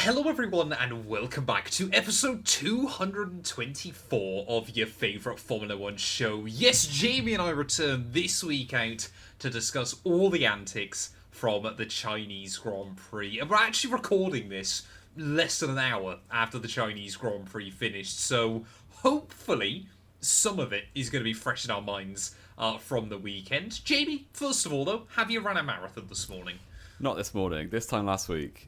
Hello everyone and welcome back to episode 224 of your favourite Formula 1 show. Yes, Jamie and I return this week out to discuss all the antics from the Chinese Grand Prix. And we're actually recording this less than an hour after the Chinese Grand Prix finished, so hopefully some of it is going to be fresh in our minds from the weekend. Jamie, first of all though, have you run a marathon this morning? Not this morning. This time last week,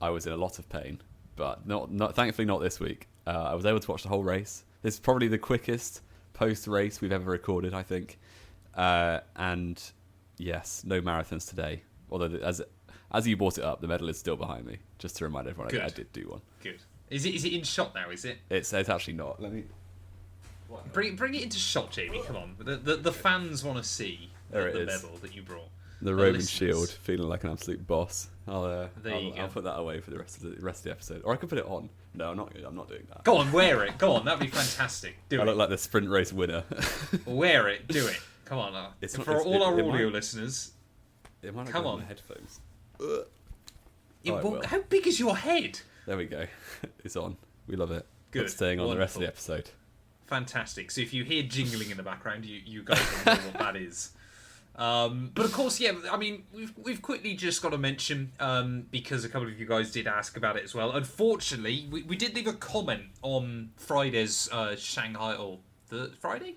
I was in a lot of pain, but not thankfully not this week. I was able to watch the whole race. This is probably the quickest post-race we've ever recorded, I think. And yes, no marathons today. Although as you brought it up, the medal is still behind me. Just to remind everyone, I did do one. Good. Is it in shot now? Is it? It's actually not. Let me bring it into shot, Jamie. Come on. The fans want to see the medal that you brought. The Roman shield, feeling like an absolute boss. I'll put that away for the rest of the episode, or I could put it on. No, I'm not doing that. Go on, wear it. Go on, that'd be fantastic. I look like the sprint race winner. Wear it. Do it. Come on. Our audio listeners. It might come on. My headphones. How big is your head? There we go. It's on. We love it. Good. It's staying on the rest of the episode. Fantastic. So if you hear jingling in the background, you guys will know what that is. But of course, yeah, I mean, we've quickly just got to mention, because a couple of you guys did ask about it as well. Unfortunately, we did leave a comment on Friday's Shanghai, or Thursday's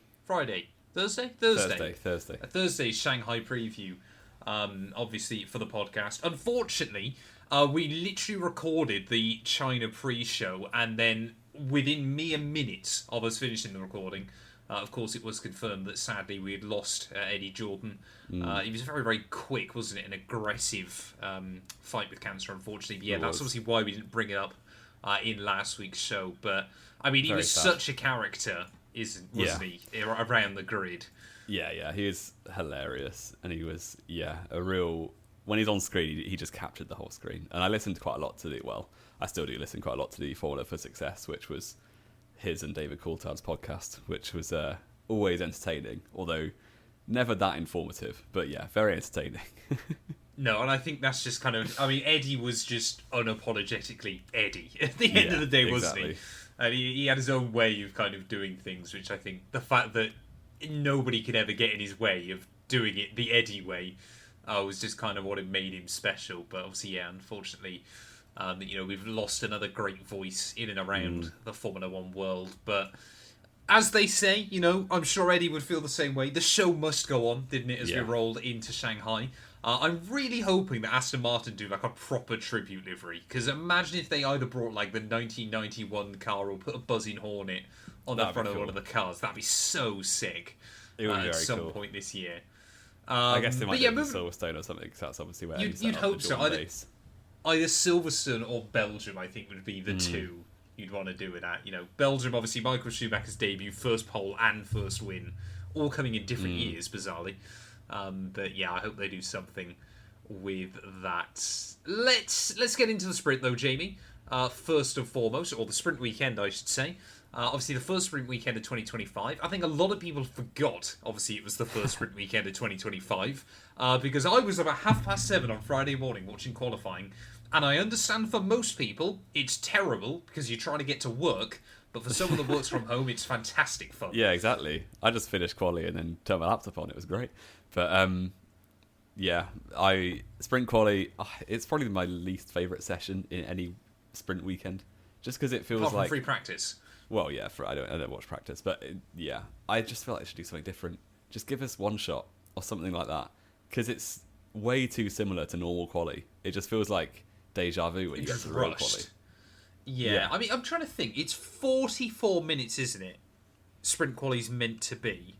Shanghai preview, obviously for the podcast. Unfortunately, we literally recorded the China pre-show, and then within mere minutes of us finishing the recording, of course, it was confirmed that sadly we had lost Eddie Jordan. He was very, very quick, wasn't it? An aggressive fight with cancer, unfortunately. But yeah, that's obviously why we didn't bring it up in last week's show. But I mean, he was such a character, wasn't he? Around the grid. Yeah, he was hilarious, and he was a real. When he's on screen, he just captured the whole screen. And I listened quite a lot to I still do listen quite a lot to the Formula for Success, which was his and David Coulthard's podcast, which was always entertaining, although never that informative, but yeah, very entertaining. No, and I think that's just kind of, I mean, Eddie was just unapologetically Eddie at the end of the day, wasn't he? And he had his own way of kind of doing things, which I think the fact that nobody could ever get in his way of doing it the Eddie way was just kind of what it made him special. But obviously, yeah, unfortunately, we've lost another great voice in and around the Formula One world. But as they say, I'm sure Eddie would feel the same way. The show must go on, didn't it, as we rolled into Shanghai. I'm really hoping that Aston Martin do like a proper tribute livery. Because imagine if they either brought like the 1991 car or put a buzzing hornet on the front of one of the cars. That'd be so sick. It would be at very some cool. point this year. I guess they might do Silverstone or something, because that's obviously where you'd hope so. Either Silverstone or Belgium, I think, would be the two you'd want to do it at. Belgium, obviously, Michael Schumacher's debut, first pole and first win, all coming in different years, bizarrely. But yeah, I hope they do something with that. Let's get into the sprint, though, Jamie. First and foremost, or the sprint weekend, I should say. Obviously, the first sprint weekend of 2025. I think a lot of people forgot, obviously, it was the first sprint weekend of 2025, because I was about 7:30 on Friday morning watching qualifying, and I understand for most people, it's terrible, because you're trying to get to work, but for someone that works from home, it's fantastic fun. Yeah, exactly. I just finished quali and then turned my laptop on. It was great. But, sprint quali, it's probably my least favourite session in any sprint weekend, just because it feels Apart from like free practice. Well, yeah, I don't watch practice, but I just feel like they should do something different. Just give us one shot or something like that, because it's way too similar to normal quali. It just feels like deja vu when you get to real quali. Yeah, I mean, I'm trying to think. It's 44 minutes, isn't it? Sprint quali's meant to be.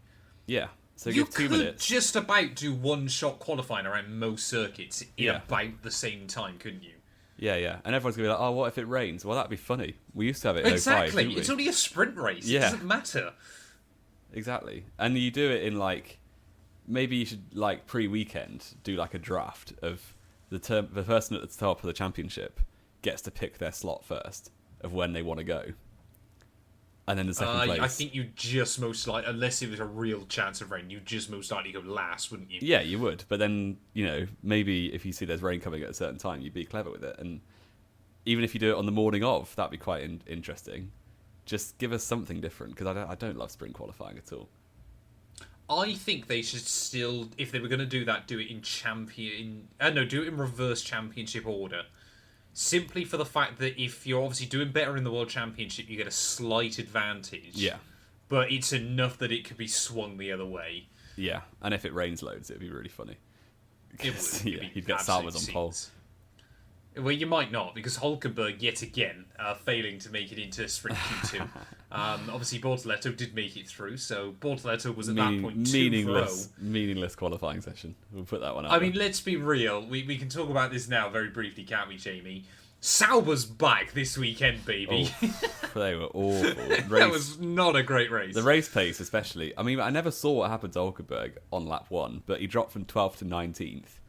Yeah, so you give 2 could minutes. just about do one shot qualifying around most circuits in about the same time, couldn't you? Yeah, and everyone's going to be like, oh, what if it rains? Well, that'd be funny. We used to have it in 05, exactly. didn't we? It's only a sprint race. Yeah. It doesn't matter. Exactly. And you do it in, maybe you should, pre-weekend, do, a draft of the person at the top of the championship gets to pick their slot first of when they want to go. And then the second place. I think you just most likely, unless it was a real chance of rain, you just most likely go last, wouldn't you? Yeah, you would. But then, maybe if you see there's rain coming at a certain time, you'd be clever with it. And even if you do it on the morning of, that'd be quite interesting. Just give us something different, because I don't love sprint qualifying at all. I think they should still, if they were going to do that, do it in do it in reverse championship order. Simply for the fact that if you're obviously doing better in the World Championship, you get a slight advantage. Yeah. But it's enough that it could be swung the other way. Yeah, and if it rains loads, it'd be really funny. It would. Yeah, you'd get Salvas on pole. Well, you might not, because Hulkenberg, yet again, failing to make it into Sprint Q2. Obviously, Bortoleto did make it through, so Bortoleto was at that point meaningless qualifying session. We'll put that one out. I mean, let's be real. We can talk about this now very briefly, can't we, Jamie? Sauber's back this weekend, baby. Oh, they were awful. That was not a great race. The race pace, especially. I mean, I never saw what happened to Hulkenberg on lap 1, but he dropped from 12th to 19th,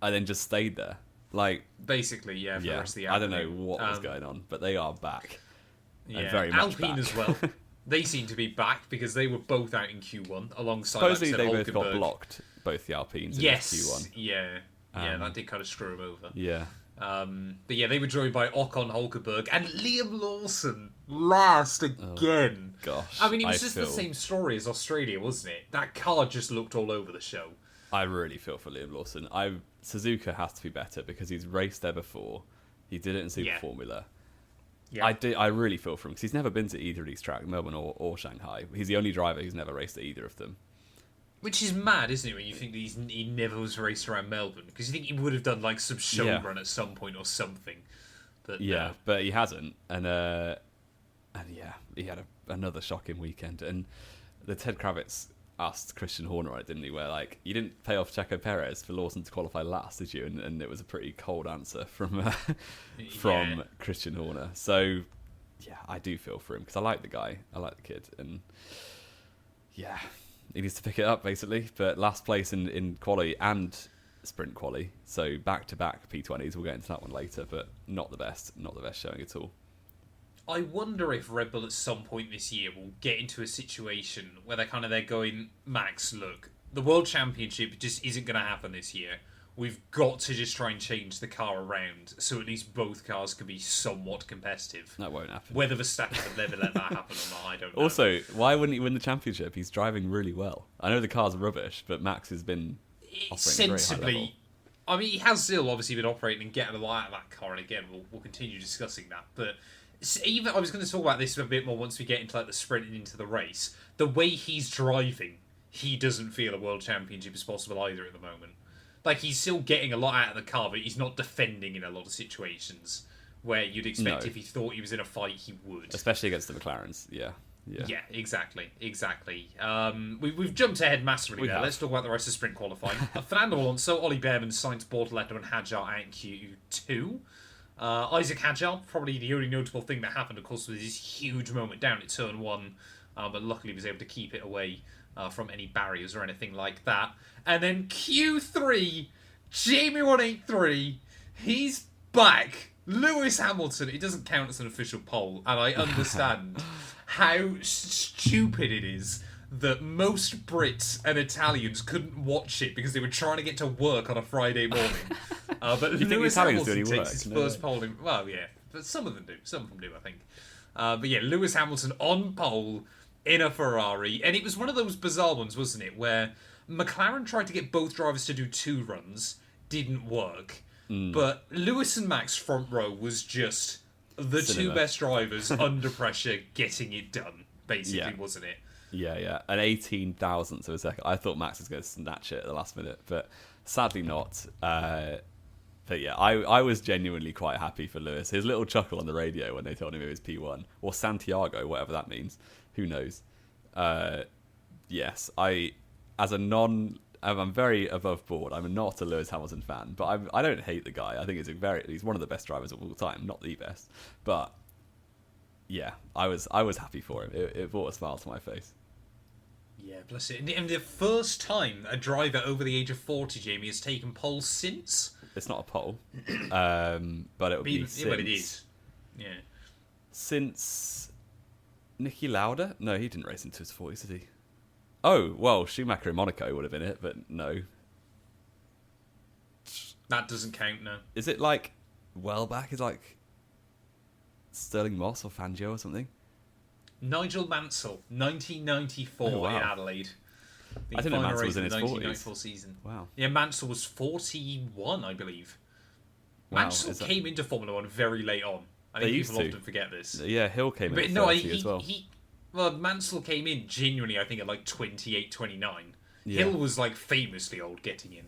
and then just stayed there. Like, basically, for the rest of the afternoon. I don't know what was going on, but they are back. Yeah, and very much Alpine back. As well. They seem to be back because they were both out in Q1 alongside. Supposedly they Hulkenberg. both got blocked, both the Alpines in Yes, Q1. yeah, that did kind of screw them over. Yeah. But yeah, they were joined by Ocon, Hulkenberg, and Liam Lawson last again. Oh, gosh, I mean, it was just the same story as Australia, wasn't it? That car just looked all over the show. I really feel for Liam Lawson. Suzuka has to be better because he's raced there before. He did it in Super Formula. Yeah. I really feel for him because he's never been to either of these tracks, Melbourne or Shanghai. He's the only driver who's never raced at either of them. Which is mad, isn't it, when you think that he never was raced around Melbourne? Because you think he would have done like some show run at some point or something. But no. But he hasn't. And he had another shocking weekend. And the Ted Kravitz asked Christian Horner, right, didn't he? Where like, you didn't pay off Checo Perez for Lawson to qualify last, did you? And it was a pretty cold answer from Christian Horner. So yeah, I do feel for him because I like the guy, I like the kid, and yeah, he needs to pick it up basically. But last place in quali and sprint quali, so back to back P20s. We'll get into that one later, but not the best showing at all. I wonder if Red Bull at some point this year will get into a situation where they're going, Max, look, the World Championship just isn't going to happen this year. We've got to just try and change the car around so at least both cars can be somewhat competitive. That won't happen. Whether Verstappen would ever let that happen or not, I don't know. Also, why wouldn't he win the championship? He's driving really well. I know the car's rubbish, but Max has been operating at a very high level. I mean, he has still obviously been operating and getting a lot out of that car, and again, we'll continue discussing that, but even I was going to talk about this a bit more once we get into like the sprint and into the race. The way he's driving, he doesn't feel a world championship is possible either at the moment. Like, he's still getting a lot out of the car, but he's not defending in a lot of situations where you'd expect if he thought he was in a fight, he would. Especially against the McLarens, yeah. Yeah, exactly. We've jumped ahead massively there. Let's talk about the rest of sprint qualifying. Fernando Alonso, Ollie Behrman, Sainz, Bortoleto and Hadjar out in Q2. Isaac Hadjar, probably the only notable thing that happened, of course, was this huge moment down at turn 1, but luckily was able to keep it away from any barriers or anything like that. And then Q3, Jamie 183, he's back. Lewis Hamilton, it doesn't count as an official poll, and I understand how stupid it is that most Brits and Italians couldn't watch it because they were trying to get to work on a Friday morning. But Lewis Hamilton takes his first pole in... Well, yeah, but some of them do. Some of them do, I think. But yeah, Lewis Hamilton on pole in a Ferrari. And it was one of those bizarre ones, wasn't it, where McLaren tried to get both drivers to do 2 runs. Didn't work. But Lewis and Max front row was just the two best drivers under pressure getting it done, basically, wasn't it? Yeah. An 18,000th of a second. I thought Max was going to snatch it at the last minute, but sadly not. But yeah, I was genuinely quite happy for Lewis. His little chuckle on the radio when they told him it was P1, or Santiago, whatever that means. Who knows? Yes, I'm very above board. I'm not a Lewis Hamilton fan, but I don't hate the guy. I think he's one of the best drivers of all time, not the best. But yeah, I was happy for him. It brought a smile to my face. Yeah, bless it. And the first time a driver over the age of 40, Jamie, has taken pole since... It's not a pole, but it would be since... But it is. Yeah. Since Niki Lauda? No, he didn't race into his 40s, did he? Oh, well, Schumacher in Monaco would have been it, but no. That doesn't count, no. Is it like well back? Is like Sterling Moss or Fangio or something? Nigel Mansell, 1994 Oh, wow. in Adelaide. I didn't know Mansell was in his 1994 season. Wow. Yeah, Mansell was 41, I believe. Wow, Mansell came into Formula One very late on. I think people often forget this. Yeah, Hill came in at 30 as well. Well, Mansell came in genuinely, I think, at like 28, 29. Yeah. Hill was like famously old getting in.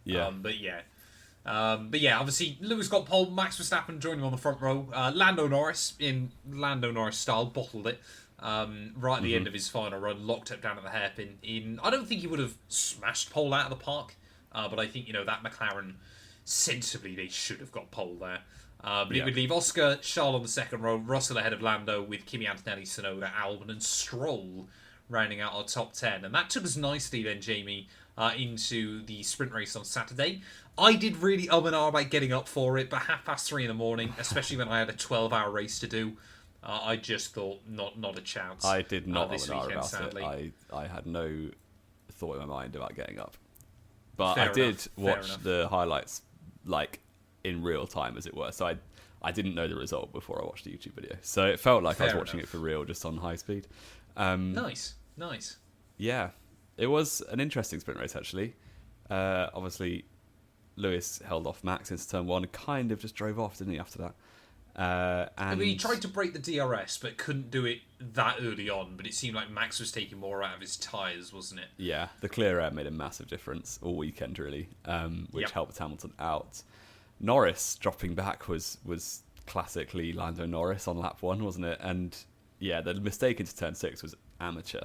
Yeah. But yeah, obviously Lewis got pole. Max Verstappen joined him on the front row. Lando Norris, in Lando Norris style, bottled it. Right at the end of his final run, locked it down at the hairpin. I don't think he would have smashed pole out of the park, but I think that McLaren, sensibly, they should have got pole there. But it would leave Oscar, Charles on the second row, Russell ahead of Lando, with Kimi Antonelli, Tsunoda, Albon, and Stroll rounding out our top 10. And that took us nicely then, Jamie, into the sprint race on Saturday. I did really and ah about getting up for it, but 3:30 in the morning, especially when I had a 12-hour race to do, I just thought not a chance. I did not this weekend, about sadly. it. I had no thought in my mind about getting up. But Fair I did enough. watch the highlights, like, in real time, as it were. So I didn't know the result before I watched the YouTube video. So it felt like I was watching it for real, just on high speed. Nice. Yeah, it was an interesting sprint race, actually. Obviously, Lewis held off Max into turn one and kind of just drove off, didn't he, after that? And he tried to break the DRS, but couldn't do it that early on. But it seemed like Max was taking more out of his tyres, wasn't it? Yeah, the clear air made a massive difference all weekend, really, which helped Hamilton out. Norris dropping back was classically Lando Norris on lap one, wasn't it? And yeah, the mistake into turn 6 was amateur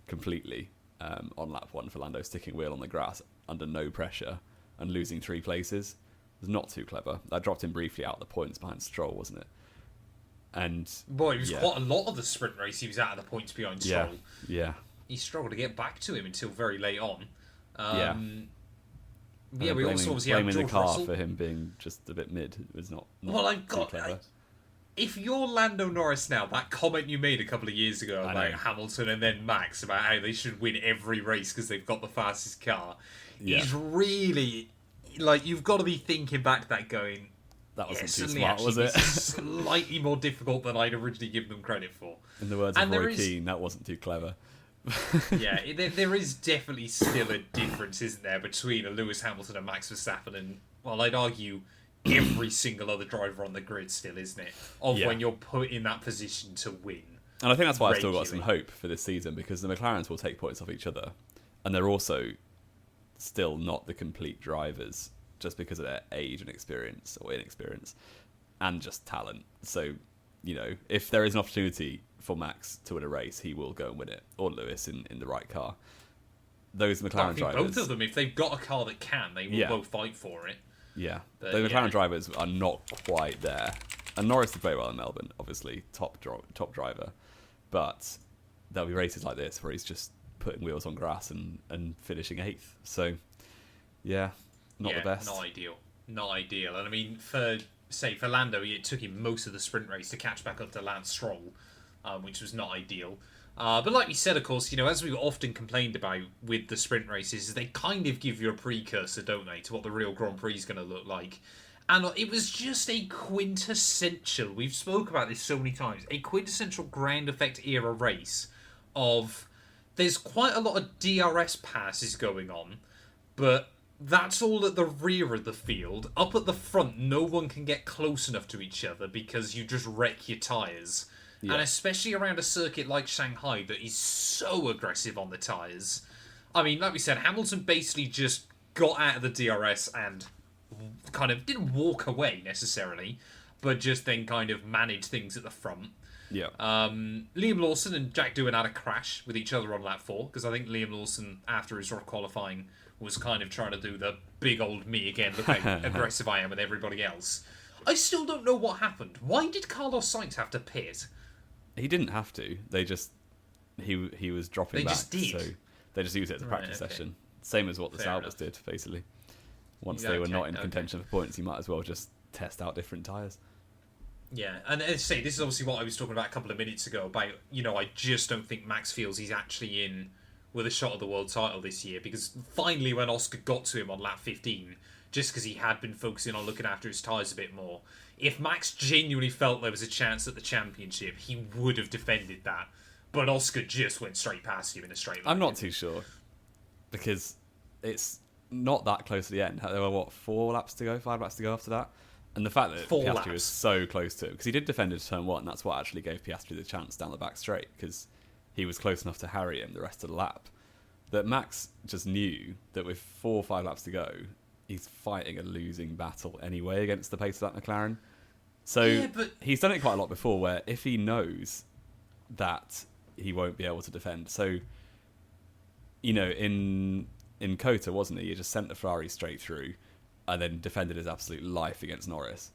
completely on lap one for Lando, sticking wheel on the grass under no pressure and losing 3 places. It was not too clever. That dropped him briefly out of the points behind Stroll, wasn't it? And boy, it was quite a lot of the sprint race. He was out of the points behind Stroll. Yeah. He struggled to get back to him until very late on. We also obviously had blaming George the car Russell for him being just a bit mid. It was not too clever. If you're Lando Norris now, that comment you made a couple of years ago about Hamilton and then Max about how they should win every race because they've got the fastest car, is really, like, you've got to be thinking back to that going, that wasn't too smart, was it? Slightly more difficult than I'd originally given them credit for. In the words of Roy Keane, that wasn't too clever. Yeah, there is definitely still a difference, isn't there, between a Lewis Hamilton and Max Verstappen, and, well, I'd argue every single other driver on the grid still, isn't it? When you're put in that position to win. And I think that's why I've still got some hope for this season, because the McLarens will take points off each other, and they're also still not the complete drivers just because of their age and experience, or inexperience, and just talent. So, if there is an opportunity for Max to win a race, he will go and win it, or Lewis in the right car. Those McLaren drivers, both of them, if they've got a car that can, they will both fight for it. Yeah, but the McLaren drivers are not quite there, and Norris did very well in Melbourne, obviously top driver, but there'll be races like this where he's just putting wheels on grass and finishing 8th. So yeah, not the best. Not ideal. And I mean, for Lando, it took him most of the sprint race to catch back up to Lance Stroll, which was not ideal. But like we said, of course, as we've often complained about with the sprint races, they kind of give you a precursor, don't they, to what the real Grand Prix is going to look like. And it was just a quintessential, we've spoke about this so many times, a quintessential ground effect era race of, there's quite a lot of DRS passes going on, but that's all at the rear of the field. Up at the front, no one can get close enough to each other because you just wreck your tyres. Yeah. And especially around a circuit like Shanghai that is so aggressive on the tyres. I mean, like we said, Hamilton basically just got out of the DRS and kind of didn't walk away necessarily, but just then kind of managed things at the front. Yeah. Liam Lawson and Jack Doohan had a crash with each other on lap 4, because I think Liam Lawson, after his rough qualifying, was kind of trying to do the big old me again, look how aggressive I am with everybody else. I still don't know what happened. Why did Carlos Sainz have to pit? He didn't have to. They just he was dropping back, so they just used it as a practice session. Same as what the Saubers did, basically. Once they were not in contention for points, you might as well just test out different tyres. Yeah, and as I say, this is obviously what I was talking about a couple of minutes ago about, I just don't think Max feels he's actually in with a shot at the world title this year, because finally when Oscar got to him on lap 15, just because he had been focusing on looking after his tyres a bit more, if Max genuinely felt there was a chance at the championship, he would have defended that. But Oscar just went straight past him in a straight line. I'm not too sure, because it's not that close to the end. There were, 5 laps to go after that? And the fact that Piastri was so close to it, because he did defend into turn 1, that's what actually gave Piastri the chance down the back straight, because he was close enough to harry him the rest of the lap. That Max just knew that with 4 or 5 laps to go, he's fighting a losing battle anyway against the pace of that McLaren. So he's done it quite a lot before, where if he knows that he won't be able to defend, so, you know, in COTA, wasn't he? He just sent the Ferrari straight through and then defended his absolute life against Norris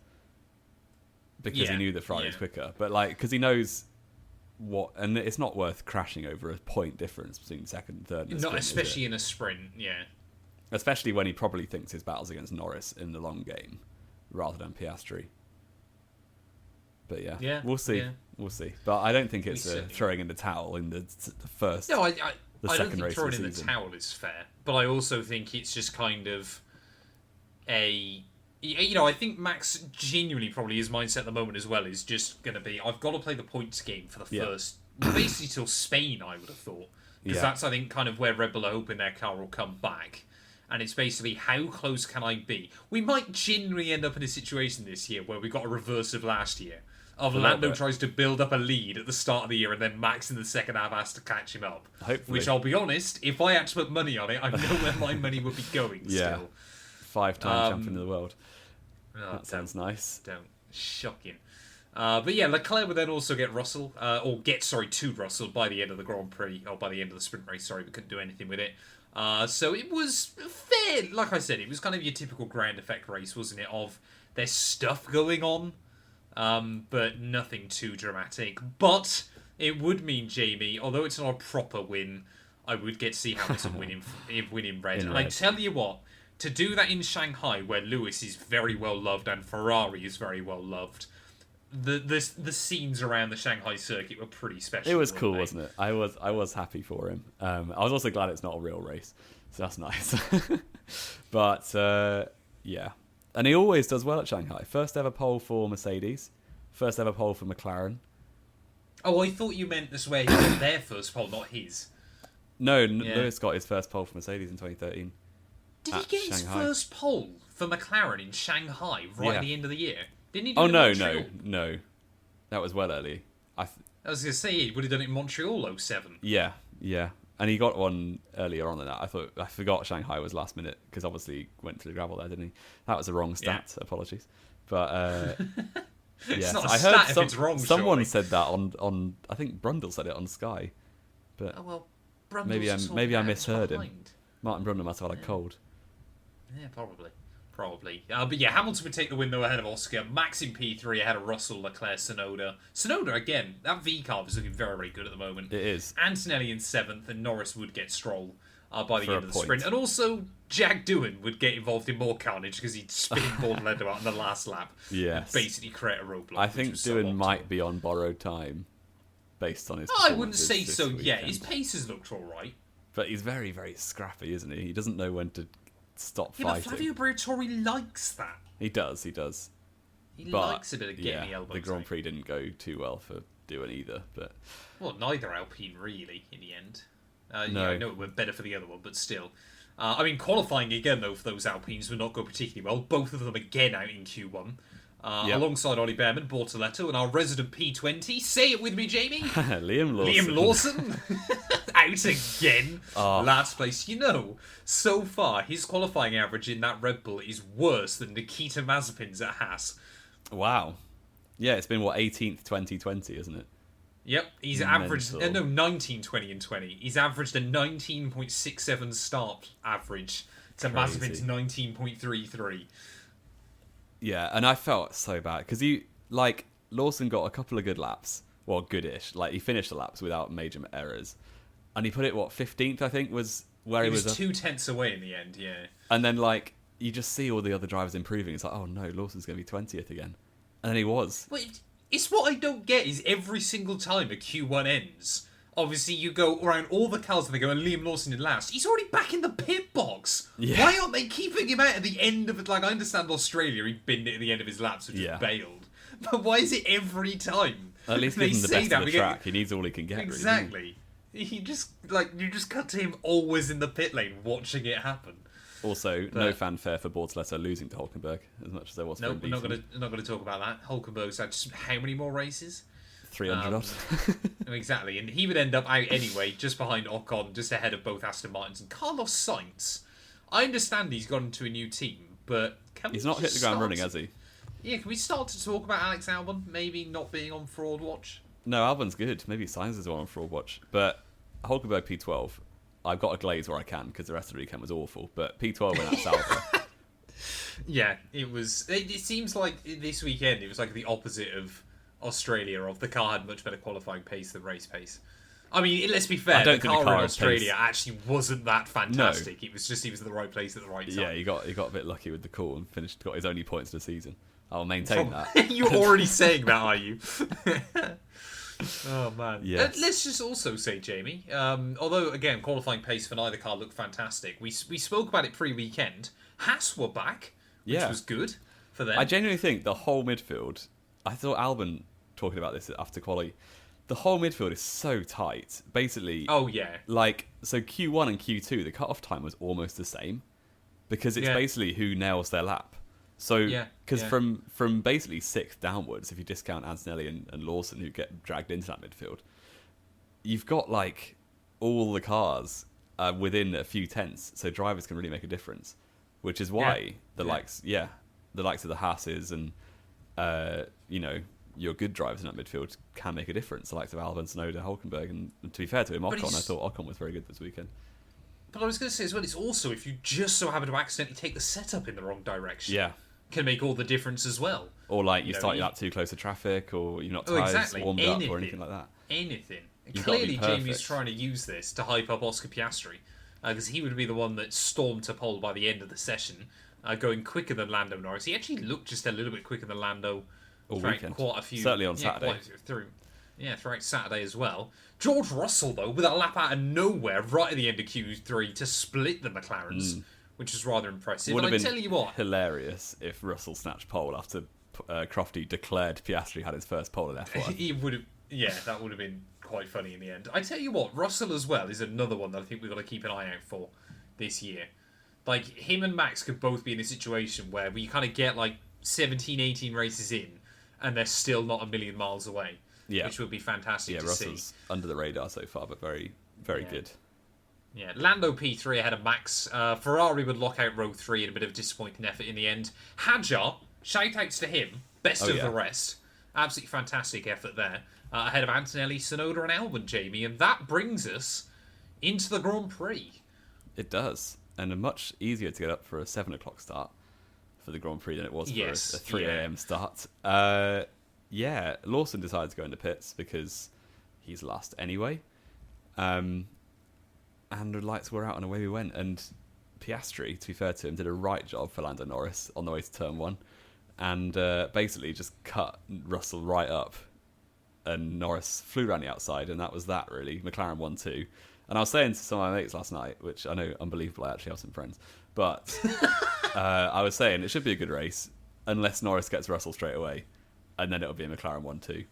because he knew the Ferrari was quicker. But, like, because he knows what, and it's not worth crashing over a point difference between second and third. Not especially in a sprint, Especially when he probably thinks his battle's against Norris in the long game rather than Piastri. But we'll see. Yeah. We'll see. But I don't think it's throwing in the towel in the first. No, I don't think throwing in the towel is fair. But I also think it's just kind of I think Max genuinely probably his mindset at the moment as well is just going to be, I've got to play the points game for the first, basically till Spain, I would have thought. Because that's, I think, kind of where Red Bull are hoping their car will come back. And it's basically, how close can I be? We might genuinely end up in a situation this year where we got a reverse of last year. Lando tries to build up a lead at the start of the year, and then Max in the second half has to catch him up. Hopefully. Which, I'll be honest, if I had to put money on it, I know where my money would be going still. 5-time champion of the world. That sounds nice. Shocking. But Leclerc would then also get Russell, to Russell by the end of the Grand Prix, or by the end of the sprint race, we couldn't do anything with it. So it was fair, like I said, it was kind of your typical ground effect race, wasn't it, of there's stuff going on, but nothing too dramatic. But it would mean, Jamie, although it's not a proper win, I would get to see Hamilton win in red. I tell you what, to do that in Shanghai, where Lewis is very well loved and Ferrari is very well loved, the scenes around the Shanghai circuit were pretty special. It was cool, wasn't it? I was happy for him. I was also glad it's not a real race, so that's nice. But and he always does well at Shanghai. First ever pole for Mercedes, first ever pole for McLaren. Oh, I thought you meant this where he got their first pole, not his. No, Lewis got his first pole for Mercedes in 2013. Did he get his first pole for McLaren in Shanghai at the end of the year? Didn't he do no. That was well early. I was going to say, he would have done it in Montreal 07. Yeah. And he got one earlier on than that. I forgot Shanghai was last minute, because obviously he went through the gravel there, didn't he? That was a wrong stat. Apologies. But it's not a I stat heard if it's wrong, someone surely. said that on I think Brundle said it on Sky. But Brundle's maybe I misheard him. behind. Martin Brundle must have had a cold. Yeah, probably. But Hamilton would take the win, though, ahead of Oscar. Max in P3 ahead of Russell, Leclerc, Tsunoda. Tsunoda, again, that V car is looking very, very good at the moment. It is. Antonelli in 7th, and Norris would get Stroll by the end of the sprint. And also, Jack Doohan would get involved in more carnage because he'd spin Lando out in the last lap. Yes. Basically create a roadblock. I think Doohan might be on borrowed time based on his I wouldn't say so weekend. yet. His paces looked alright. But he's very, very scrappy, isn't he? He doesn't know when to stop fighting. But Flavio Briatore likes that. He does. He likes a bit of getting the elbows. The Grand Prix didn't go too well for Doohan either. But neither Alpine really in the end. No. I know it went better for the other one, but still. Qualifying again though for those Alpines would not go particularly well. Both of them again out in Q1. Alongside Ollie Behrman, Bortoletto, and our resident P20. Say it with me, Jamie. Liam Lawson. Out again. Last place. So far, his qualifying average in that Red Bull is worse than Nikita Mazepin's at Haas. Wow. Yeah, it's been, 18th, 2020, isn't it? Yep, he's averaged... 19, 20, and 20. He's averaged a 19.67 start average to Mazepin's 19.33. Yeah, and I felt so bad because Lawson got a couple of good laps, well, goodish. Like he finished the laps without major errors, and he put it 15th, I think, was where he was 2/10 away in the end. Yeah, and then you just see all the other drivers improving. It's like, oh no, Lawson's going to be 20th again, and then he was. Well, it's what I don't get is every single time a Q1 ends, Obviously, you go around all the cars and they go, and Liam Lawson in last. He's already back in the pit box. Yeah. Why aren't they keeping him out at the end of it? Like, I understand Australia, he binned it at the end of his lap, so just bailed. But why is it every time? At least give him the best of the track. He needs all he can get. Exactly. Really. He just, you just cut to him always in the pit lane watching it happen. Also, no fanfare for Bortoleto losing to Hulkenberg, as much as there was for him. No, we're not going to talk about that. Hulkenberg's had just how many more races? 300 odd. Exactly, and he would end up out anyway, just behind Ocon, just ahead of both Aston Martins. And Carlos Sainz, I understand he's gone to a new team, but he's not hit the ground running, has he? Yeah, can we start to talk about Alex Albon maybe not being on fraud watch? No, Albon's good. Maybe Sainz is on fraud watch. But Hulkenberg P12, I've got a glaze where I can because the rest of the weekend was awful. But P12 went out Sauber. Yeah, it was. It seems like this weekend it was like the opposite of Australia. Of the car had much better qualifying pace than race pace. I mean, let's be fair. The car in Australia actually wasn't that fantastic. No. It was just he was in the right place at the right time. Yeah, he got a bit lucky with the call and got his only points of the season. I'll maintain that. You're already saying that, are you? Oh man. Yes. Let's just also say, Jamie. Although again, qualifying pace for neither car looked fantastic. We spoke about it pre-weekend. Haas were back, which was good for them. I genuinely think the whole midfield. I thought Albon talking about this after quali. The whole midfield is so tight. Basically. Oh yeah. So Q1 and Q2, the cut-off time was almost the same because it's basically who nails their lap. So, because from basically 6th downwards, if you discount Antonelli and Lawson, who get dragged into that midfield, you've got all the cars within a few tenths, so drivers can really make a difference. Which is why the likes of the Haas's and your good drivers in that midfield can make a difference. The likes of Albon, Tsunoda, Hulkenberg, and to be fair to him, Ocon. I thought Ocon was very good this weekend. But I was going to say as well, it's also if you just so happen to accidentally take the setup in the wrong direction, can make all the difference as well. Or you start your lap too close to traffic, or you're not tires warmed up, or anything like that. Anything. Clearly, Jamie's trying to use this to hype up Oscar Piastri, because he would be the one that stormed to pole by the end of the session, going quicker than Lando Norris. He actually looked just a little bit quicker than Lando all weekend. Quite a few, certainly on Saturday. Throughout Saturday as well. George Russell, though, with a lap out of nowhere right at the end of Q3 to split the McLarens, which is rather impressive. Would have been tell you what, hilarious if Russell snatched pole after Crofty declared Piastri had his first pole in F1. He would have, that would have been quite funny in the end. I tell you what, Russell as well is another one that I think we've got to keep an eye out for this year. Him and Max could both be in a situation where we kind of get 17, 18 races in, and they're still not a million miles away. Yeah. Which would be fantastic to Russell's see. Under the radar so far, but very, very good. Yeah, Lando P3 ahead of Max. Ferrari would lock out row 3 in a bit of a disappointing effort in the end. Hadjar, shout-outs to him. Best of the rest. Absolutely fantastic effort there. Ahead of Antonelli, Tsunoda and Albon, Jamie. And that brings us into the Grand Prix. It does. And much easier to get up for a 7 o'clock start for the Grand Prix than it was for a 3 a.m. start. Lawson decided to go into pits because he's last anyway. And the lights were out and away we went. And Piastri, to be fair to him, did a right job for Lando Norris on the way to turn 1. And basically just cut Russell right up. And Norris flew around the outside, and that was that, really. McLaren won 2. And I was saying to some of my mates last night, which I know unbelievable, I actually have some friends, but I was saying it should be a good race unless Norris gets Russell straight away, and then it'll be a McLaren 1-2.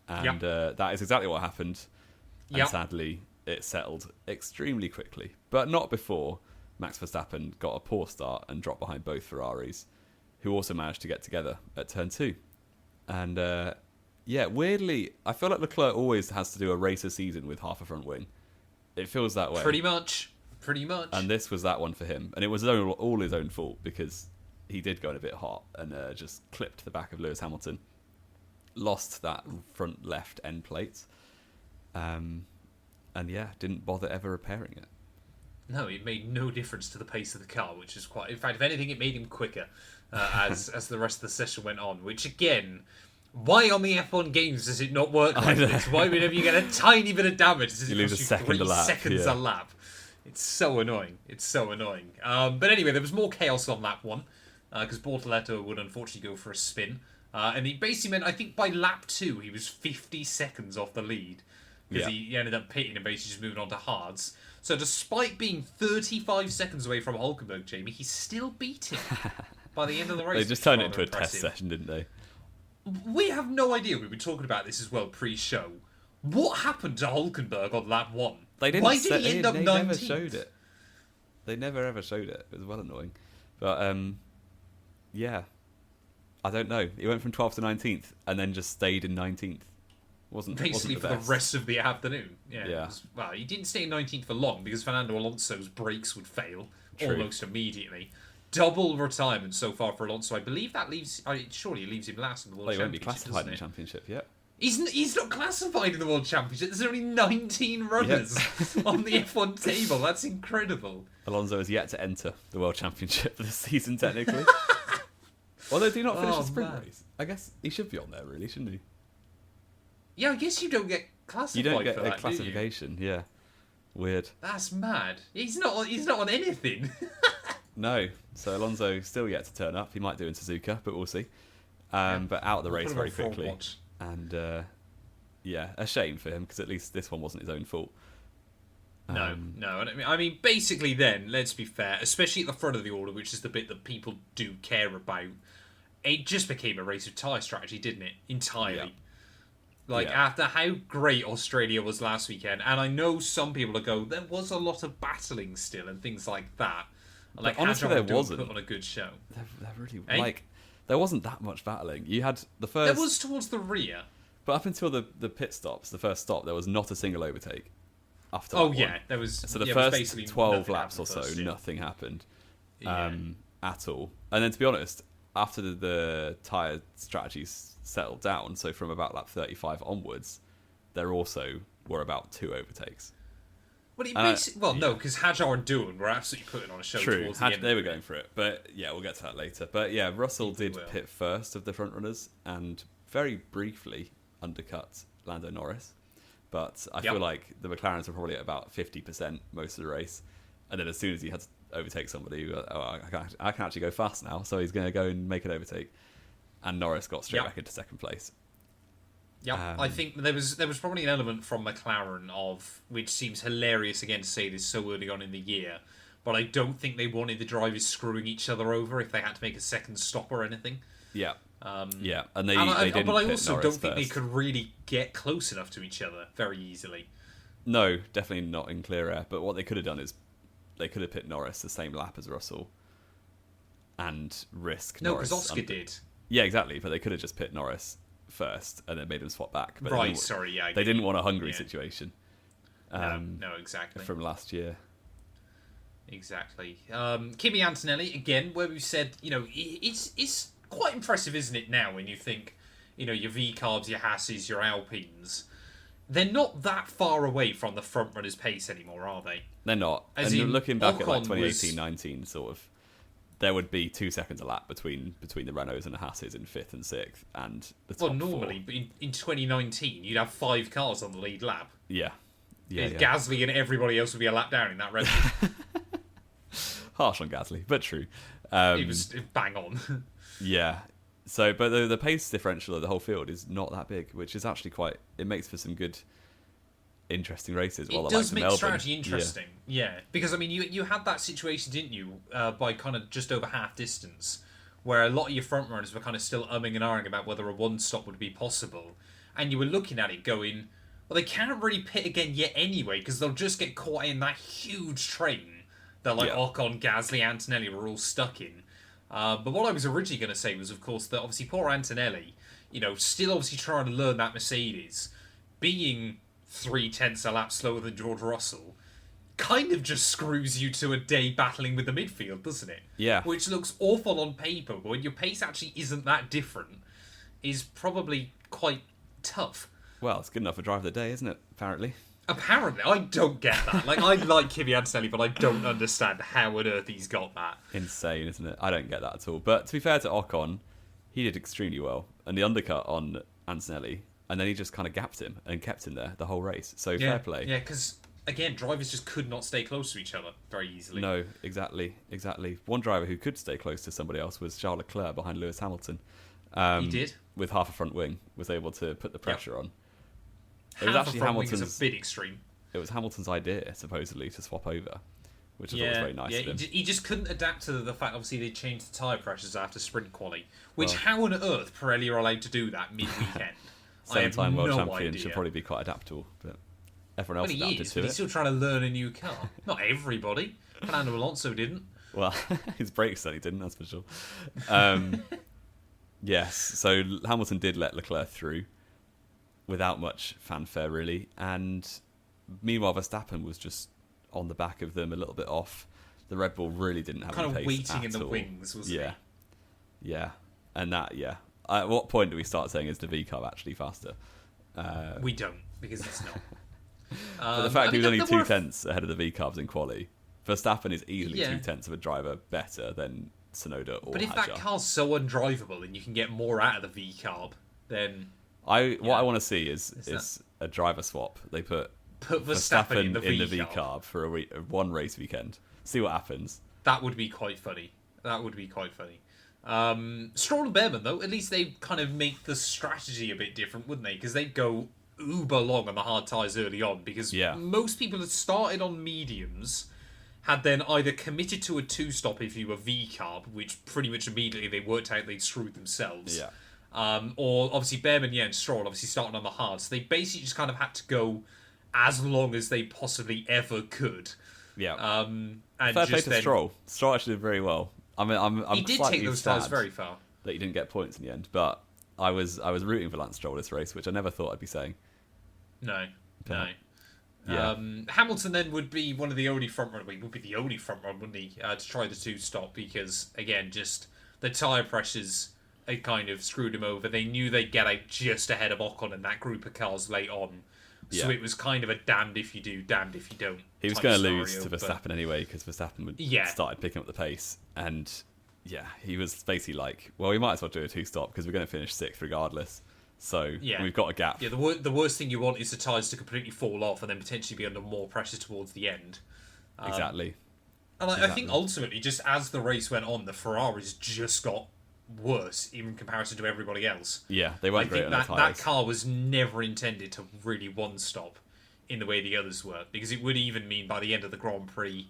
And that is exactly what happened. And sadly, it settled extremely quickly. But not before Max Verstappen got a poor start and dropped behind both Ferraris, who also managed to get together at turn 2. And weirdly, I feel like Leclerc always has to do a race a season with half a front wing. It feels that way. Pretty much. And this was that one for him. And it was all his own fault because he did go in a bit hot and just clipped the back of Lewis Hamilton. Lost that front left end plate. And didn't bother ever repairing it. No, it made no difference to the pace of the car, which is quite... In fact, if anything, it made him quicker as the rest of the session went on, which again... Why on the F1 games does it not work like this? Why whenever you get a tiny bit of damage, does it cost you 3 seconds a lap? It's so annoying. But anyway, there was more chaos on lap 1, because Bortoleto would unfortunately go for a spin. And he basically meant, I think by lap 2, he was 50 seconds off the lead. because he ended up pitting and basically just moving on to hards. So despite being 35 seconds away from Hulkenberg, Jamie, he still beat him by the end of the race. They just turned it into a test session, didn't they? We have no idea. We were talking about this as well pre-show. What happened to Hulkenberg on lap 1? Why did he end up 19th? They never showed it. They never ever showed it. It was well annoying. But, yeah. I don't know. He went from 12th to 19th and then just stayed in 19th. Basically for the rest of the afternoon. Yeah. Well, he didn't stay in 19th for long because Fernando Alonso's brakes would fail almost immediately. Double retirement so far for Alonso. I believe that leaves... surely it leaves him last in the World Championship, he won't be classified in the Championship yet. He's not classified in the World Championship. There's only 19 runners on the F1 table. That's incredible. Alonso has yet to enter the World Championship this season, technically. Although, do you not finish the sprint race? I guess he should be on there, really, shouldn't he? Yeah, I guess you don't get classified. You don't get for a that, classification. Yeah, weird. That's mad. He's not on anything. No, so Alonso still yet to turn up. He might do in Suzuka, but we'll see. But out of the race very quickly. And a shame for him because at least this one wasn't his own fault. No. I mean, basically, then let's be fair, especially at the front of the order, which is the bit that people do care about. It just became a race of tyre strategy, didn't it? Entirely. Yeah. After how great Australia was last weekend, and I know some people will go, there was a lot of battling still and things like that. Like, honestly, there wasn't. Put on a good show. There really there wasn't that much battling. You had the first. There was towards the rear, but up until the pit stops, the first stop, there was not a single overtake. After there was. So the first 12 laps or so, nothing happened at all. And then, to be honest, after the tyre strategies settled down, so from about lap 35 onwards, there also were about 2 overtakes. Well, no, because Hadjar and Doohan were absolutely putting on a show towards the end. They were going for it. But yeah, we'll get to that later. But yeah, Russell did pit first of the front runners and very briefly undercut Lando Norris. But I feel like the McLarens were probably at about 50% most of the race. And then as soon as he had to overtake somebody, I can actually go fast now. So he's going to go and make an overtake. And Norris got straight back into second place. Yeah, I think there was probably an element from McLaren which seems hilarious again to say this so early on in the year, but I don't think they wanted the drivers screwing each other over if they had to make a second stop or anything. Yeah, and they didn't. But I also Norris don't think first. they could really get close enough to each other very easily. No, definitely not in clear air. But what they could have done is they could have pit Norris the same lap as Russell and risk Norris. No, because Oscar did. Yeah, exactly. But they could have just pit Norris first and then made him swap back. But they didn't want a Hungary situation. No, exactly. From last year. Exactly. Kimi Antonelli, again, where we've said, it's quite impressive, isn't it, now, when you think, your V-Carbs, your Hasses, your Alpines, they're not that far away from the front runner's pace anymore, are they? They're not. And looking back at 2018-19, sort of, there would be 2 seconds a lap between the Renaults and the Hasses in 5th and 6th, and the top normally, 4. But in 2019, you'd have 5 cars on the lead lap. Yeah. Gasly and everybody else would be a lap down in that Red Bull. Harsh on Gasly, but true. It was bang on. Yeah. So, but the pace differential of the whole field is not that big, which is actually it makes for some good, interesting races. It does make strategy interesting, yeah. Because, I mean, you had that situation, didn't you, by kind of just over half distance, where a lot of your front runners were kind of still umming and ahhing about whether a one-stop would be possible. And you were looking at it going, well, they can't really pit again yet anyway, because they'll just get caught in that huge train that, Ocon, Gasly, Antonelli were all stuck in. But what I was originally going to say was, of course, that obviously poor Antonelli, still obviously trying to learn that Mercedes, being 0.3 a lap slower than George Russell, kind of just screws you to a day battling with the midfield, doesn't it? Yeah. Which looks awful on paper, but when your pace actually isn't that different, is probably quite tough. Well, it's good enough for drive of the day, isn't it? Apparently. I don't get that. I like Kimi Antonelli, but I don't understand how on earth he's got that. Insane, isn't it? I don't get that at all. But to be fair to Ocon, he did extremely well. And the undercut on Antonelli, and then he just kind of gapped him and kept him there the whole race. So fair play. Yeah, because, again, drivers just could not stay close to each other very easily. No, exactly. One driver who could stay close to somebody else was Charles Leclerc behind Lewis Hamilton. He did. With half a front wing, was able to put the pressure on. It was actually Hamilton's a bit extreme. It was Hamilton's idea, supposedly, to swap over, which I thought was very nice of him. He just couldn't adapt to the fact, obviously, they changed the tyre pressures after sprint quali. Which, how on earth Pirelli are allowed to do that mid-weekend? 7-time world champion should probably be quite adaptable, but everyone else adapted to it. But he's still trying to learn a new car. Not everybody. Fernando Alonso didn't. Well, his brakes certainly didn't, that's for sure. Yes, so Hamilton did let Leclerc through without much fanfare, really, and meanwhile Verstappen was just on the back of them, a little bit off. The Red Bull really didn't have any pace waiting in the all. wings, wasn't he? Yeah, and that, at what point do we start saying is the V-carb actually faster? We don't, because it's not. But the fact he was only 2 tenths ahead of the V-carbs in quali, Verstappen is easily 2 tenths of a driver better than Tsunoda or But if that car's so undrivable and you can get more out of the V-carb, then... What I want to see is a driver swap. They put Verstappen in the V-carb for one race weekend. See what happens. That would be quite funny. Stroll and Behrman, though, at least they kind of make the strategy a bit different, wouldn't they? Because they go uber long on the hard tyres early on, because most people had started on mediums, had then either committed to a 2-stop if you were V-carb, which pretty much immediately they worked out they'd screwed themselves. Yeah. Or obviously Behrman, and Stroll obviously starting on the hard, so they basically just kind of had to go as long as they possibly ever could. Yeah. And fair play to Stroll. Stroll actually did very well. I mean, I'm he did take those tires very far. That he didn't get points in the end, but I was rooting for Lance Stroll this race, which I never thought I'd be saying. No. Yeah. Hamilton then would be one of the only front runner. Would be the only front runner, wouldn't he, to try the 2-stop, because again, just the tyre pressures had kind of screwed him over. They knew they'd get out just ahead of Ocon and that group of cars late on. So it was kind of a damned if you do, damned if you don't. He was going to lose to Verstappen anyway, because Verstappen started picking up the pace. And he was basically like, well, we might as well do a 2-stop because we're going to finish 6th regardless. So we've got a gap. Yeah, the worst thing you want is the tyres to completely fall off and then potentially be under more pressure towards the end. Exactly. And I think ultimately, just as the race went on, the Ferraris just got worse in comparison to everybody else. Yeah, they weren't great on the tyres. That car was never intended to really one-stop in the way the others were, because it would even mean by the end of the Grand Prix,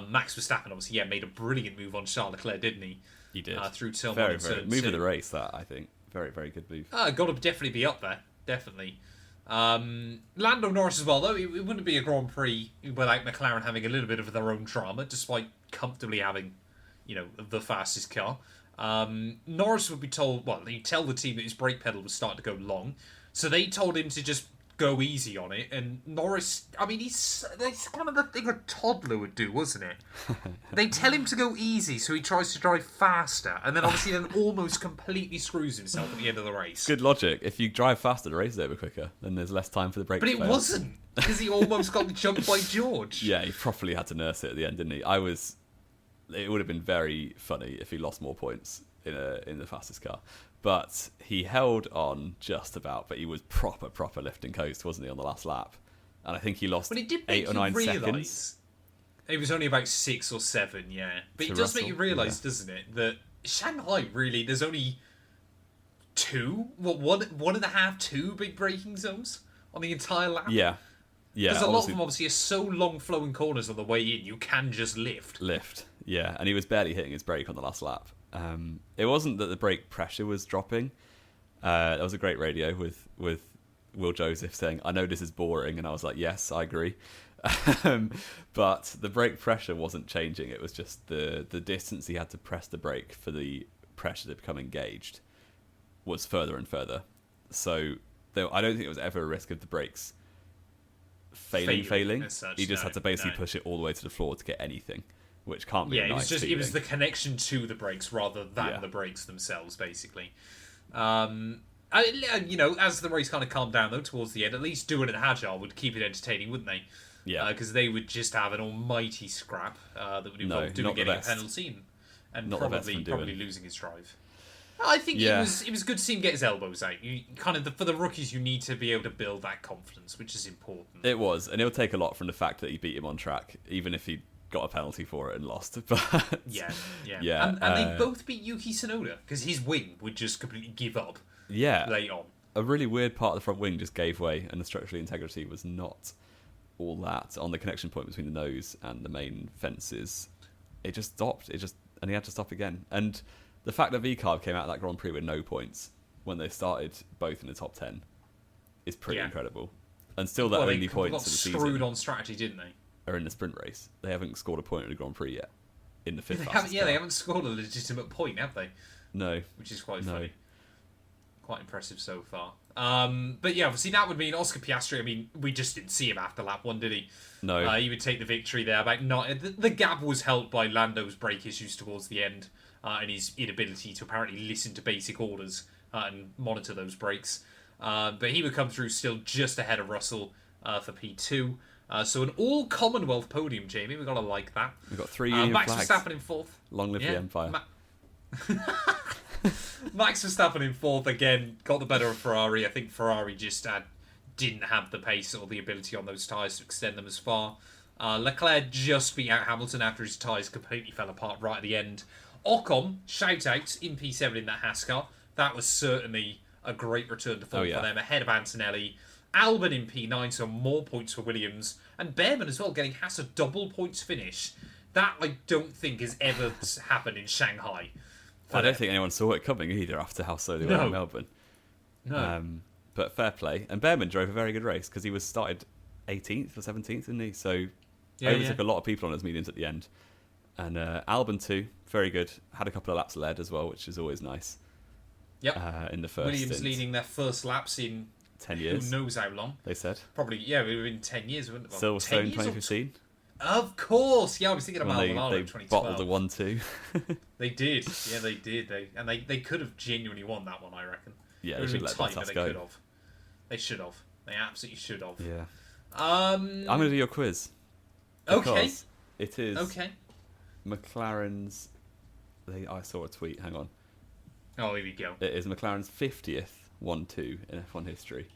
Max Verstappen obviously made a brilliant move on Charles Leclerc, didn't he? He did. Through turn very, 1 and very turn move 2. of the race, that, I think. Very, very good move. Got to definitely be up there. Definitely. Lando Norris as well, though. It wouldn't be a Grand Prix without McLaren having a little bit of their own drama, despite comfortably having, the fastest car. Norris would be told, he'd tell the team that his brake pedal was starting to go long, so they told him to just go easy on it, and Norris, that's kind of the thing a toddler would do, wasn't it? They tell him to go easy, so he tries to drive faster, and then obviously almost completely screws himself at the end of the race. Good logic. If you drive faster, the race is over quicker, then there's less time for the brake But it wasn't, because he almost got jumped by George. Yeah, he properly had to nurse it at the end, didn't he? It would have been very funny if he lost more points in the fastest car. But he held on just about, but he was proper lifting coast, wasn't he, on the last lap? And I think he lost 8 or 9 seconds. It was only about 6 or 7, yeah. But it does make you realise, doesn't it, that Shanghai, really, there's only 2 big braking zones on the entire lap? Yeah. Because a lot of them obviously are so long flowing corners on the way in, you can just lift. Yeah, and he was barely hitting his brake on the last lap. It wasn't that the brake pressure was dropping. There was a great radio with Will Joseph saying, "I know this is boring," and I was like, "Yes, I agree." But the brake pressure wasn't changing. It was just the distance he had to press the brake for the pressure to become engaged was further and further. So I don't think it was ever a risk of the brakes failing. Such, he just had to basically push it all the way to the floor to get anything, which can't be a nice feeling. It was the connection to the brakes rather than the brakes themselves, basically. As the race kind of calmed down, though, towards the end, at least doing it Hadjar would keep it entertaining, wouldn't they? Yeah. Because they would just have an almighty scrap that would involve getting a penalty and probably losing his drive. I think it was good to see him get his elbows out. For the rookies, you need to be able to build that confidence, which is important. It was, and it'll take a lot from the fact that he beat him on track, even if he got a penalty for it and lost. But yeah. And they both beat Yuki Tsunoda because his wing would just completely give up. Yeah, late on. a really weird part of the front wing just gave way, and the structural integrity was not all that on the connection point between the nose and the main fences. It just stopped. And he had to stop again. And the fact that VCarb came out of that Grand Prix with no points when they started both in the top 10 is pretty incredible. And still, their only points of the season screwed on strategy, didn't they? Are in the sprint race. They haven't scored a point in the Grand Prix yet. In the fifth. They haven't scored a legitimate point, have they? No. Which is quite funny. Quite impressive so far. But yeah, obviously that would mean Oscar Piastri. I mean, we just didn't see him after lap 1, did he? No. He would take the victory there. The gap was helped by Lando's brake issues towards the end, and his inability to apparently listen to basic orders and monitor those brakes. But he would come through still just ahead of Russell for P2. So an all Commonwealth podium, Jamie. We've got to like that. We've got 3 Union Max flags. Verstappen in 4th. Long live the Empire. Max Verstappen in 4th again, got the better of Ferrari. I think Ferrari just didn't have the pace or the ability on those tyres to extend them as far. Leclerc just beat out Hamilton after his tyres completely fell apart right at the end. Ocon, shout out in P7 in that Haas car. That was certainly a great return to form for them, ahead of Antonelli. Albon in P9, so more points for Williams. And Behrman as well, getting Haas a double points finish. That I don't think has ever happened in Shanghai. I don't think anyone saw it coming either after how slow they were in Melbourne. No. But fair play. And Behrman drove a very good race because he was started 18th or 17th, didn't he? So overtook a lot of people on his mediums at the end. And Albon too, very good. Had a couple of laps led as well, which is always nice. Yep. In the first Williams leading their first laps in 10 years. Who knows how long. They said. Probably, we were in 10 years, wouldn't it? Silverstone 2015. Of course, I was thinking about Maldonado in 2012. Bottled the 1-2. They did, they did. They could have genuinely won that one, I reckon. Yeah, they should let Bottas go. They should have. They absolutely should have. Yeah. I'm going to do your quiz. Okay. It is McLaren's... I saw a tweet, hang on. Oh, here we go. It is McLaren's 50th 1-2 in F1 history.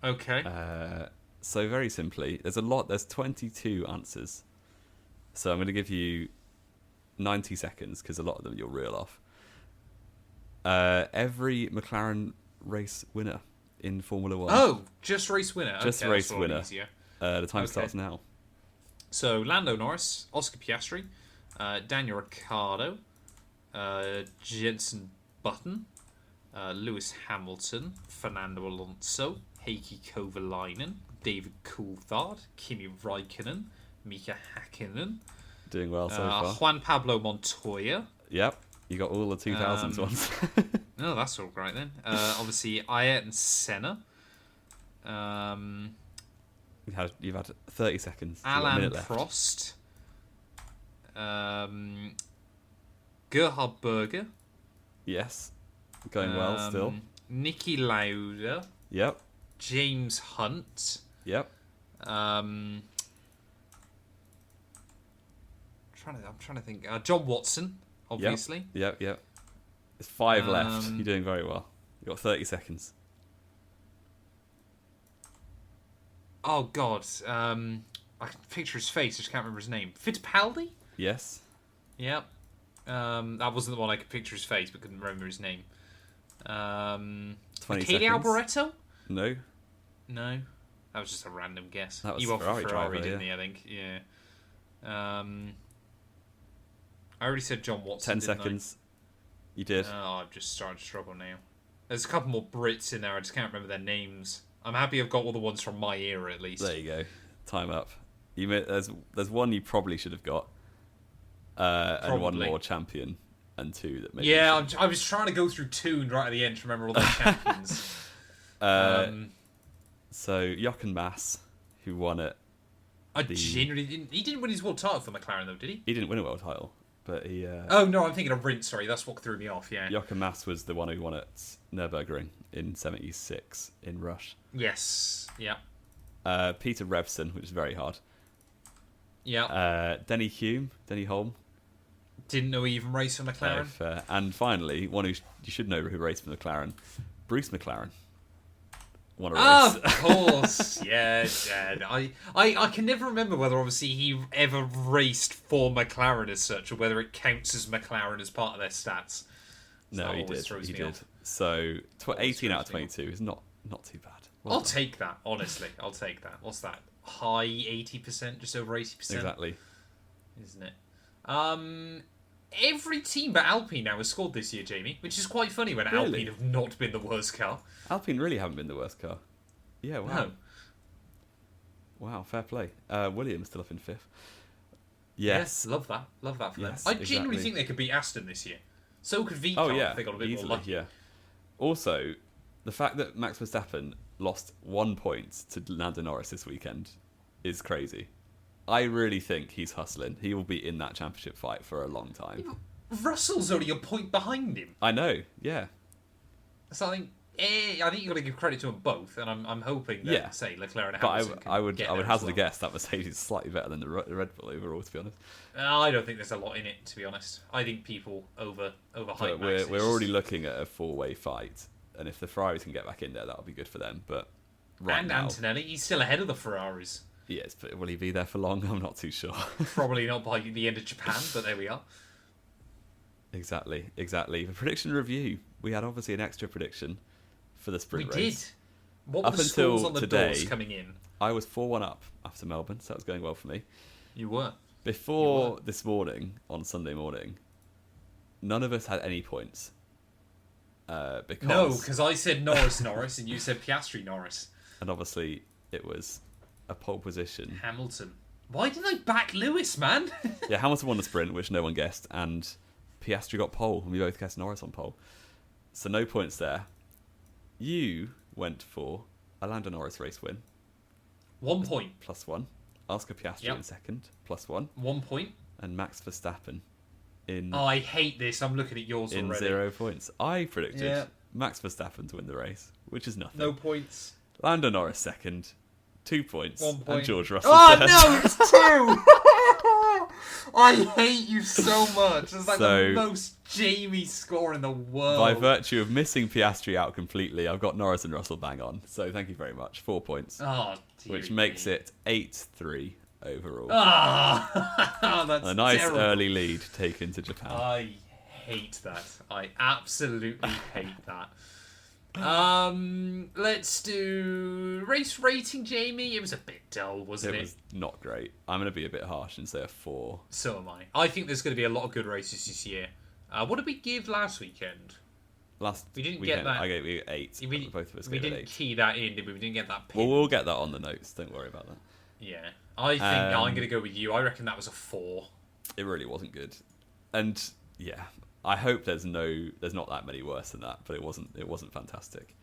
Okay. So very simply, there's 22 answers. So I'm going to give you 90 seconds because a lot of them you'll reel off. Every McLaren race winner in Formula 1. Oh, just race winner. Just race winner. The time starts now. So Lando Norris, Oscar Piastri, Daniel Ricciardo, Jenson Button, Lewis Hamilton, Fernando Alonso, Heikki Kovalainen, David Coulthard, Kimi Räikkönen, Mika Häkkinen. Doing well so far. Juan Pablo Montoya. Yep, you got all the 2000s ones. No, that's all right then. Obviously, Ayrton Senna. You've had 30 seconds. Alain Prost. Gerhard Berger. Yes, going well still. Niki Lauda. Yep. James Hunt. Yep. I'm trying to think. John Watson, obviously. Yep. There's 5 left. You're doing very well. You've got 30 seconds. Oh God. I can picture his face. I just can't remember his name. Fittipaldi. Yes. Yep. That wasn't the one I could picture his face, but couldn't remember his name. 20 Katie seconds. Alboreto? No. That was just a random guess. That was he went for Ferrari, driver, didn't he? I think. Yeah. I already said John Watson. 10 seconds. You did. Oh, I'm just starting to struggle now. There's a couple more Brits in there. I just can't remember their names. I'm happy I've got all the ones from my era at least. There you go. Time up. There's one you probably should have got. And one more champion and 2 that maybe. Yeah, I was trying to go through 2 right at the end to remember all the champions. So Jochen Mass, who won it. Genuinely didn't. He didn't win his world title for McLaren though, did he? He didn't win a world title, but he. Oh no, I'm thinking of Rindt. Sorry, that's what threw me off. Yeah. Jochen Mass was the one who won at Nürburgring in '76 in Rush. Yes. Yeah. Peter Revson, which is very hard. Yeah. Denny Hulme. Didn't know he even raced for McLaren. Fair. And finally, one who you should know who raced for McLaren, Bruce McLaren. Won a race. Of course, yeah. I can never remember whether obviously he ever raced for McLaren as such, or whether it counts as McLaren as part of their stats. No, he did. He did. So 18 out of 22 is not too bad. I'll take that, honestly. I'll take that. What's that? High 80%, just over 80%. Exactly. Isn't it? Every team but Alpine now has scored this year, Jamie, which is quite funny when Alpine have not been the worst car. Alpine really haven't been the worst car. Yeah, wow. No. Wow, fair play. Williams still up in 5th. Yes. Love that. Love that for them. I genuinely think they could beat Aston this year. So could VCAR if they got a bit more lucky. Yeah. Also, the fact that Max Verstappen lost 1 point to Lando Norris this weekend is crazy. I really think he's hustling. He will be in that championship fight for a long time. Russell's only a point behind him. I know, yeah. So I think you've got to give credit to them both, and I'm hoping that, say, Leclerc and Hamilton I would hazard a guess that Mercedes is slightly better than the Red Bull overall, to be honest. I don't think there's a lot in it, to be honest. I think people overhype Max. We're already looking at a 4-way fight, and if the Ferraris can get back in there, that'll be good for them. But now, Antonelli, he's still ahead of the Ferraris. Yes, but will he be there for long? I'm not too sure. Probably not by the end of Japan, but there we are. Exactly. The prediction review. We had obviously an extra prediction for the sprint race. We did. What were the scores on the doors coming in? I was 4-1 up after Melbourne, so that was going well for me. You were. Before this morning, on Sunday morning, none of us had any points. Because I said Norris, and you said Piastri, Norris. And obviously, it was a pole position. Hamilton. Why did I back Lewis, man? Yeah, Hamilton won the sprint, which no one guessed, and Piastri got pole, and we both guessed Norris on pole. So no points there. You went for a Lando Norris race win. 1 point. +1. Oscar Piastri in second. +1. 1 point. And Max Verstappen in... Oh, I hate this. I'm looking at yours in already. 0 points. I predicted Max Verstappen to win the race, which is nothing. No points. Lando Norris second. 2 points. 1 point. And George Russell third. No, it's 2! I hate you so much. It's like the most Jamie score in the world. By virtue of missing Piastri out completely, I've got Norris and Russell bang on. So thank you very much. 4 points. Oh, which makes it 8-3 overall. That's a nice terrible. early lead taken to Japan. I hate that. I absolutely hate that. Let's do race rating, Jamie. It was a bit dull, wasn't it? It was not great. I'm going to be a bit harsh and say a 4. So am I. I think there's going to be a lot of good races this year. What did we give last weekend? We didn't get that. I gave you 8. Both of us we gave didn't 8. Key that in, did we? We didn't get that. Well, we'll get that on the notes. Don't worry about that. Yeah, I think I'm going to go with you. I reckon that was a 4. It really wasn't good, and yeah, I hope there's not that many worse than that. But it wasn't fantastic.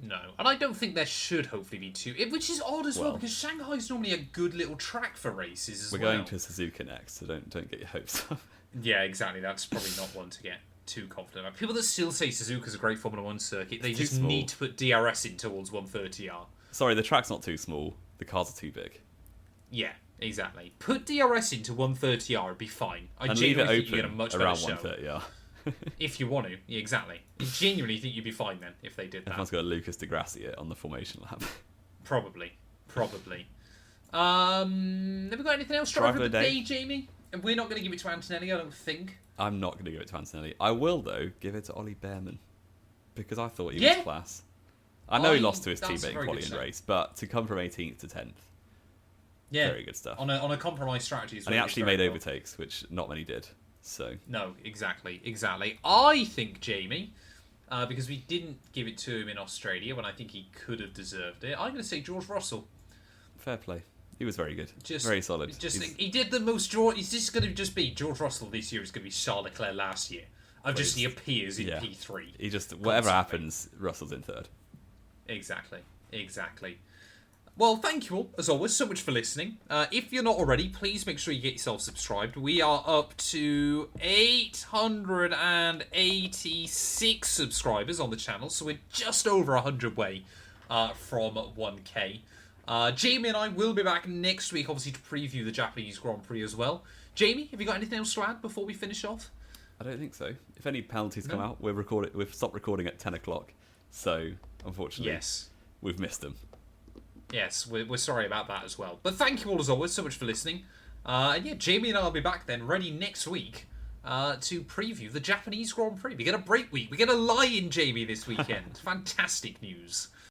No, and I don't think there should hopefully be 2, which is odd as well because Shanghai's normally a good little track for races as well. We're going to Suzuka next, so don't get your hopes up. Yeah, exactly. That's probably not one to get too confident about. People that still say Suzuka's a great Formula 1 circuit, they just need to put DRS in towards 130R. Sorry, the track's not too small. The cars are too big. Yeah, exactly. Put DRS into 130R, it'd be fine. I genuinely think you get a much better show. Around 130R. If you want to. Yeah, exactly. I genuinely think you'd be fine then, if they did that. Everyone's got a Lucas de Grassi on the formation lap. Probably. Have we got anything else? Driver of the day, Jamie? And we're not going to give it to Antonelli, I don't think. I'm not going to give it to Antonelli. I will, though, give it to Ollie Behrman. Because I thought he was class. I know he lost to his teammate in quality and race, but to come from 18th to 10th, very good stuff. On a compromise strategy as well. And he actually made overtakes, which not many did. So no, exactly. I think, Jamie, because we didn't give it to him in Australia when I think he could have deserved it, I'm going to say George Russell. Fair play. He was very good. Very solid. He did the most draw. He's just going to just be George Russell this year. Is going to be Charles Leclerc last year. He appears in P3. He just whatever happens, Russell's in third. Exactly. Well, thank you all, as always, so much for listening. If you're not already, please make sure you get yourself subscribed. We are up to 886 subscribers on the channel, so we're just over 100 way from 1k. Jamie and I will be back next week, obviously, to preview the Japanese Grand Prix as well. Jamie, have you got anything else to add before we finish off? I don't think so. If any penalties come out, we've stopped recording at 10 o'clock, so unfortunately, we've missed them. Yes, we're sorry about that as well. But thank you all as always so much for listening. And yeah, Jamie and I will be back then, ready next week to preview the Japanese Grand Prix. We get a break week. We get a lie-in, Jamie, this weekend. Fantastic news.